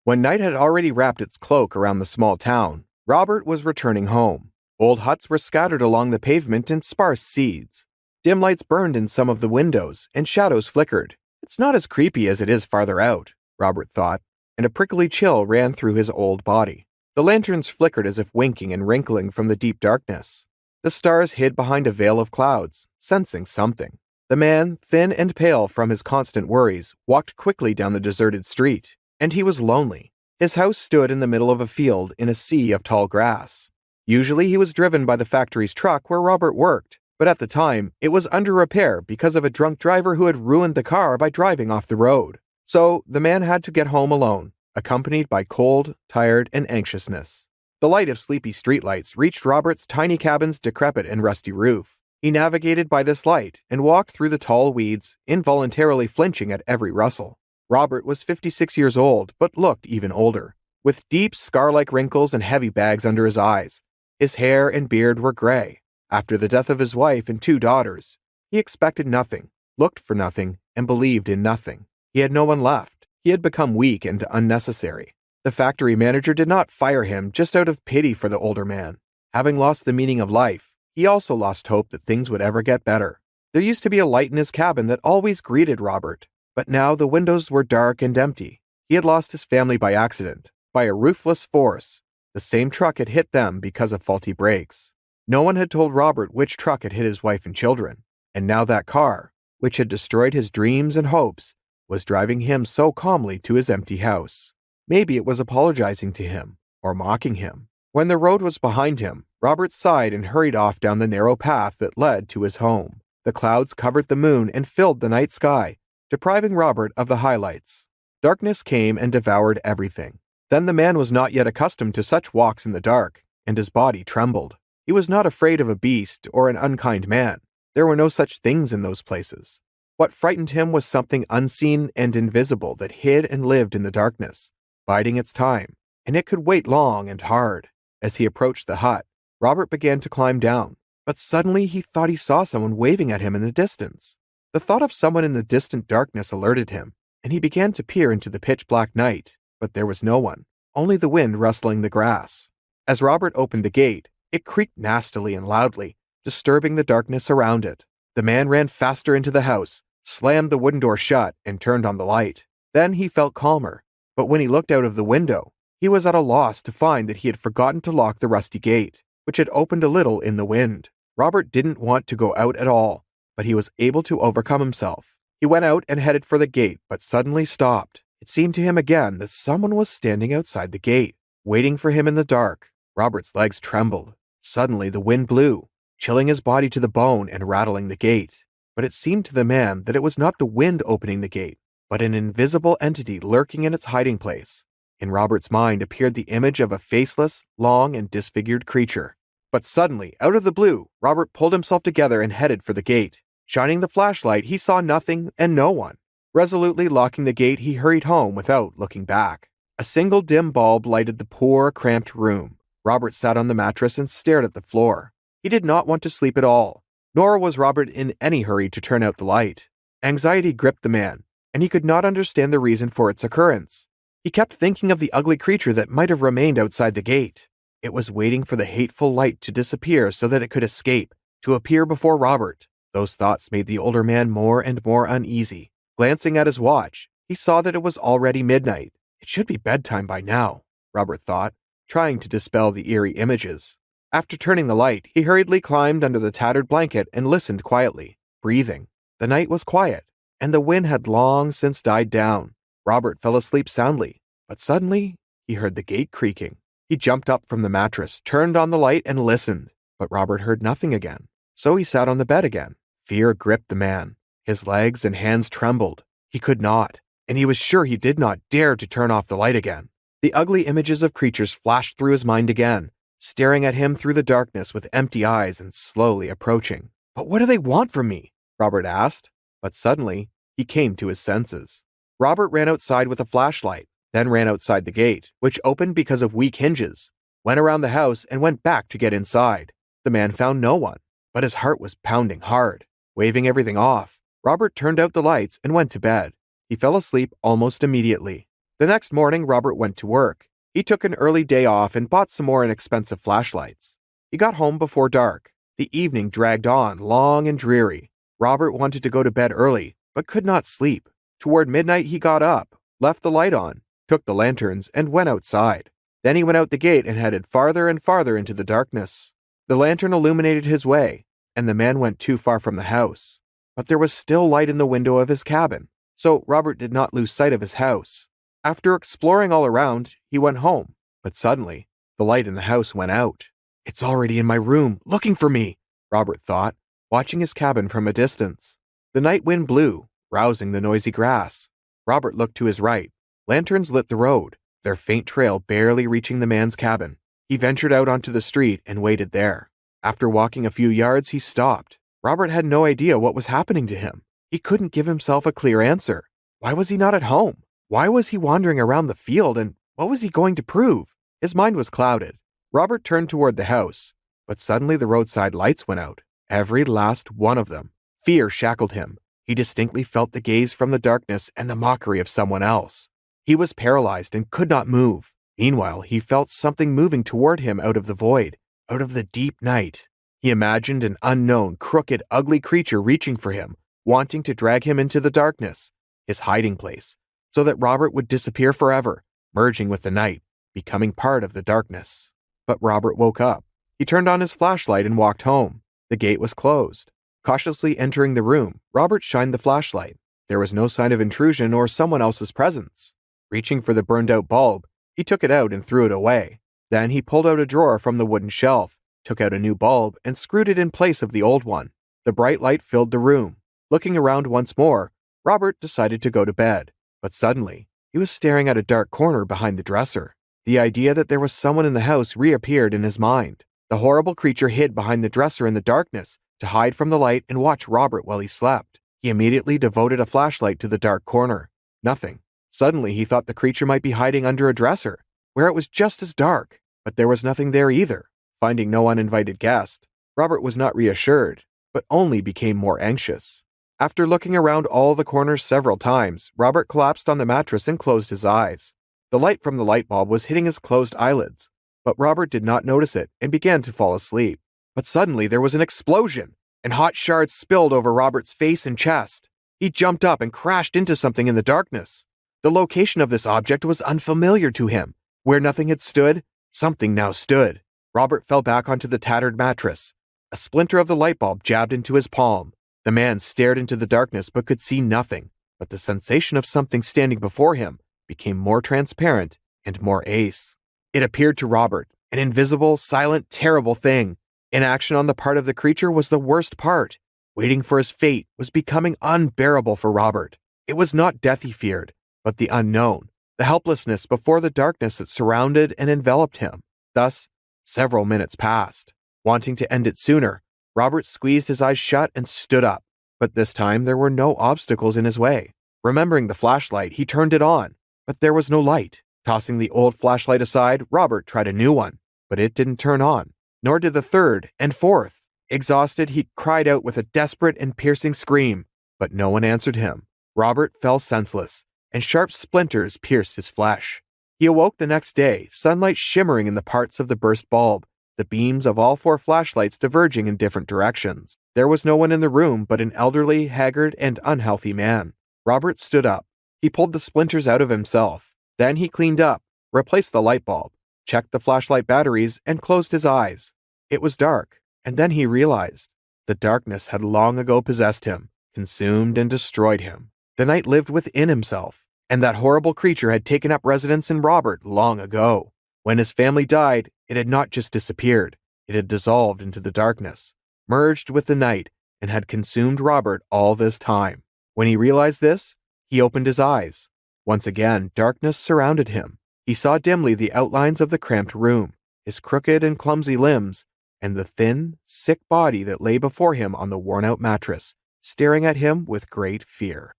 When night had already wrapped its cloak around the small town, Robert was returning home. Old huts were scattered along the pavement in sparse seeds. Dim lights burned in some of the windows, and shadows flickered. It's not as creepy as it is farther out, Robert thought, and a prickly chill ran through his old body. The lanterns flickered as if winking and wrinkling from the deep darkness. The stars hid behind a veil of clouds, sensing something. The man, thin and pale from his constant worries, walked quickly down the deserted street, and he was lonely. His house stood in the middle of a field in a sea of tall grass. Usually he was driven by the factory's truck where Robert worked, but at the time, it was under repair because of a drunk driver who had ruined the car by driving off the road. So the man had to get home alone, accompanied by cold, tired, and anxiousness. The light of sleepy streetlights reached Robert's tiny cabin's decrepit and rusty roof. He navigated by this light and walked through the tall weeds, involuntarily flinching at every rustle. Robert was 56 years old, but looked even older, with deep, scar-like wrinkles and heavy bags under his eyes. His hair and beard were gray. After the death of his wife and 2 daughters, he expected nothing, looked for nothing, and believed in nothing. He had no one left. He had become weak and unnecessary. The factory manager did not fire him just out of pity for the older man. Having lost the meaning of life, he also lost hope that things would ever get better. There used to be a light in his cabin that always greeted Robert, but now the windows were dark and empty. He had lost his family by accident, by a ruthless force. The same truck had hit them because of faulty brakes. No one had told Robert which truck had hit his wife and children, and now that car, which had destroyed his dreams and hopes, was driving him so calmly to his empty house. Maybe it was apologizing to him, or mocking him. When the road was behind him, Robert sighed and hurried off down the narrow path that led to his home. The clouds covered the moon and filled the night sky, depriving Robert of the highlights. Darkness came and devoured everything. Then the man was not yet accustomed to such walks in the dark, and his body trembled. He was not afraid of a beast or an unkind man. There were no such things in those places. What frightened him was something unseen and invisible that hid and lived in the darkness, biding its time, and it could wait long and hard. As he approached the hut, Robert began to climb down, but suddenly he thought he saw someone waving at him in the distance. The thought of someone in the distant darkness alerted him, and he began to peer into the pitch-black night, but there was no one, only the wind rustling the grass. As Robert opened the gate, it creaked nastily and loudly, disturbing the darkness around it. The man ran faster into the house, slammed the wooden door shut, and turned on the light. Then he felt calmer, but when he looked out of the window, he was at a loss to find that he had forgotten to lock the rusty gate, which had opened a little in the wind. Robert didn't want to go out at all, but he was able to overcome himself. He went out and headed for the gate, but suddenly stopped. It seemed to him again that someone was standing outside the gate, waiting for him in the dark. Robert's legs trembled. Suddenly the wind blew, chilling his body to the bone and rattling the gate. But it seemed to the man that it was not the wind opening the gate, but an invisible entity lurking in its hiding place. In Robert's mind appeared the image of a faceless, long, and disfigured creature. But suddenly, out of the blue, Robert pulled himself together and headed for the gate. Shining the flashlight, he saw nothing and no one. Resolutely locking the gate, he hurried home without looking back. A single dim bulb lighted the poor, cramped room. Robert sat on the mattress and stared at the floor. He did not want to sleep at all, nor was Robert in any hurry to turn out the light. Anxiety gripped the man, and he could not understand the reason for its occurrence. He kept thinking of the ugly creature that might have remained outside the gate. It was waiting for the hateful light to disappear so that it could escape, to appear before Robert. Those thoughts made the older man more and more uneasy. Glancing at his watch, he saw that it was already midnight. It should be bedtime by now, Robert thought, trying to dispel the eerie images. After turning the light, he hurriedly climbed under the tattered blanket and listened quietly, breathing. The night was quiet, and the wind had long since died down. Robert fell asleep soundly, but suddenly he heard the gate creaking. He jumped up from the mattress, turned on the light, and listened, but Robert heard nothing again. So he sat on the bed again. Fear gripped the man. His legs and hands trembled. He could not, and he was sure he did not dare to turn off the light again. The ugly images of creatures flashed through his mind again, staring at him through the darkness with empty eyes and slowly approaching. "But what do they want from me?" Robert asked. But suddenly, he came to his senses. Robert ran outside with a flashlight, then ran outside the gate, which opened because of weak hinges, went around the house and went back to get inside. The man found no one, but his heart was pounding hard. Waving everything off, Robert turned out the lights and went to bed. He fell asleep almost immediately. The next morning, Robert went to work. He took an early day off and bought some more inexpensive flashlights. He got home before dark. The evening dragged on, long and dreary. Robert wanted to go to bed early, but could not sleep. Toward midnight, he got up, left the light on, took the lanterns, and went outside. Then he went out the gate and headed farther and farther into the darkness. The lantern illuminated his way, and the man went too far from the house. But there was still light in the window of his cabin, so Robert did not lose sight of his house. After exploring all around, he went home, but suddenly, the light in the house went out. "It's already in my room, looking for me," Robert thought, watching his cabin from a distance. The night wind blew, rousing the noisy grass. Robert looked to his right. Lanterns lit the road, their faint trail barely reaching the man's cabin. He ventured out onto the street and waited there. After walking a few yards, he stopped. Robert had no idea what was happening to him. He couldn't give himself a clear answer. Why was he not at home? Why was he wandering around the field, and what was he going to prove? His mind was clouded. Robert turned toward the house, but suddenly the roadside lights went out. Every last one of them. Fear shackled him. He distinctly felt the gaze from the darkness and the mockery of someone else. He was paralyzed and could not move. Meanwhile, he felt something moving toward him out of the void, out of the deep night. He imagined an unknown, crooked, ugly creature reaching for him, wanting to drag him into the darkness, his hiding place, so that Robert would disappear forever, merging with the night, becoming part of the darkness. But Robert woke up. He turned on his flashlight and walked home. The gate was closed. Cautiously entering the room, Robert shined the flashlight. There was no sign of intrusion or someone else's presence. Reaching for the burned-out bulb, he took it out and threw it away. Then he pulled out a drawer from the wooden shelf, took out a new bulb, and screwed it in place of the old one. The bright light filled the room. Looking around once more, Robert decided to go to bed. But suddenly, he was staring at a dark corner behind the dresser. The idea that there was someone in the house reappeared in his mind. The horrible creature hid behind the dresser in the darkness to hide from the light and watch Robert while he slept. He immediately devoted a flashlight to the dark corner. Nothing. Suddenly, he thought the creature might be hiding under a dresser, where it was just as dark, but there was nothing there either. Finding no uninvited guest, Robert was not reassured, but only became more anxious. After looking around all the corners several times, Robert collapsed on the mattress and closed his eyes. The light from the light bulb was hitting his closed eyelids, but Robert did not notice it and began to fall asleep. But suddenly there was an explosion, and hot shards spilled over Robert's face and chest. He jumped up and crashed into something in the darkness. The location of this object was unfamiliar to him. Where nothing had stood, something now stood. Robert fell back onto the tattered mattress. A splinter of the light bulb jabbed into his palm. The man stared into the darkness but could see nothing, but the sensation of something standing before him became more transparent and more ace. It appeared to Robert, an invisible, silent, terrible thing. Inaction on the part of the creature was the worst part. Waiting for his fate was becoming unbearable for Robert. It was not death he feared, but the unknown, the helplessness before the darkness that surrounded and enveloped him. Thus, several minutes passed. Wanting to end it sooner, Robert squeezed his eyes shut and stood up. But this time there were no obstacles in his way. Remembering the flashlight, he turned it on, but there was no light. Tossing the old flashlight aside, Robert tried a new one, but it didn't turn on, nor did the third and fourth. Exhausted, he cried out with a desperate and piercing scream, but no one answered him. Robert fell senseless, and sharp splinters pierced his flesh. He awoke the next day, sunlight shimmering in the parts of the burst bulb, the beams of all 4 flashlights diverging in different directions. There was no one in the room but an elderly, haggard, and unhealthy man. Robert stood up. He pulled the splinters out of himself. Then he cleaned up, replaced the light bulb, checked the flashlight batteries, and closed his eyes. It was dark, and then he realized the darkness had long ago possessed him, consumed and destroyed him. The night lived within himself, and that horrible creature had taken up residence in Robert long ago. When his family died, it had not just disappeared, it had dissolved into the darkness, merged with the night, and had consumed Robert all this time. When he realized this, he opened his eyes. Once again, darkness surrounded him. He saw dimly the outlines of the cramped room, his crooked and clumsy limbs, and the thin, sick body that lay before him on the worn-out mattress, staring at him with great fear.